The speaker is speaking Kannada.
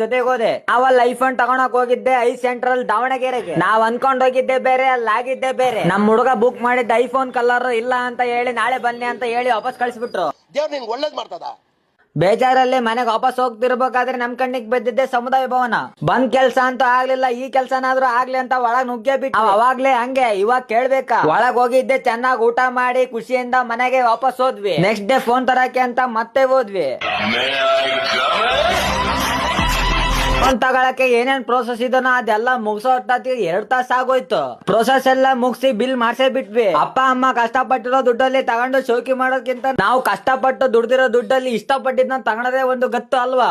ಜೊತೆಗೆ ಹೋದೆ. ನಾವಲ್ಲಿ ಐಫೋನ್ ತಗೊಳಕ್ ಹೋಗಿದ್ದೆ ಸೆಂಟ್ರಲ್ ದಾವಣಗೆರೆಗೆ. ನಾವ್ ಅನ್ಕೊಂಡ್ ಹೋಗಿದ್ದೆ ಬೇರೆ, ಅಲ್ಲಿ ಆಗಿದ್ದೆ ಬೇರೆ. ನಮ್ ಹುಡುಗ ಬುಕ್ ಮಾಡಿದ್ದ ಐಫೋನ್ ಕಲರ್ ಇಲ್ಲ ಅಂತ ಹೇಳಿ ನಾಳೆ ಬನ್ನಿ ಅಂತ ಹೇಳಿ ವಾಪಸ್ ಕಳಿಸ್ಬಿಟ್ರು. ದೇವ್ರು ನಿಂಗೆ ಒಳ್ಳೇದ್ ಮಾಡ್ತದ. ಬೇಜಾರಲ್ಲಿ ಮನೆಗೆ ವಾಪಸ್ ಹೋಗ್ತಿರ್ಬೇಕಾದ್ರೆ ನಮ್ ಕಣ್ಣಿಗೆ ಬಿದ್ದಿದ್ದೆ ಸಮುದಾಯ ಭವನ. ಬಂದ್ ಕೆಲ್ಸ ಅಂತೂ ಆಗ್ಲಿಲ್ಲ, ಈ ಕೆಲ್ಸನಾದ್ರೂ ಆಗ್ಲಿ ಅಂತ ಒಳಗ್ ನುಗ್ಗೆ ಬಿಟ್ಟು ಅವಾಗ್ಲೇ ಹಂಗೆ ಇವಾಗ ಕೇಳ್ಬೇಕಾ. ಒಳಗ್ ಹೋಗಿದ್ದೆ, ಚೆನ್ನಾಗ್ ಊಟ ಮಾಡಿ ಖುಷಿಯಿಂದ ಮನೆಗೆ ವಾಪಸ್ ಹೋದ್ವಿ. ನೆಕ್ಸ್ಟ್ ಡೇ ಫೋನ್ ತರಕ್ಕೆ ಅಂತ ಮತ್ತೆ ಹೋದ್ವಿ. ಫೋನ್ ತಗೊಳಕ್ಕೆ ಏನೇನ್ ಪ್ರೋಸೆಸ್ ಇದನ್ನ ಅದೆಲ್ಲ ಮುಗಿಸೋ 2 ತಾಸ ಆಗೋಯ್ತು. ಪ್ರೋಸೆಸ್ ಎಲ್ಲ ಮುಗಿಸಿ ಬಿಲ್ ಮಾಡ್ಸೇ ಬಿಟ್ವಿ. ಅಪ್ಪ ಅಮ್ಮ ಕಷ್ಟಪಟ್ಟಿರೋ ದುಡ್ಡಲ್ಲಿ ತಗೊಂಡು ಶೋಕಿ ಮಾಡೋದ್ಕಿಂತ ನಾವು ಕಷ್ಟಪಟ್ಟು ದುಡ್ದಿರೋ ದುಡ್ಡಲ್ಲಿ ಇಷ್ಟಪಟ್ಟಿದ್ನ ತಗೊಳದೇ ಒಂದು ಗತ್ತು ಅಲ್ವಾ.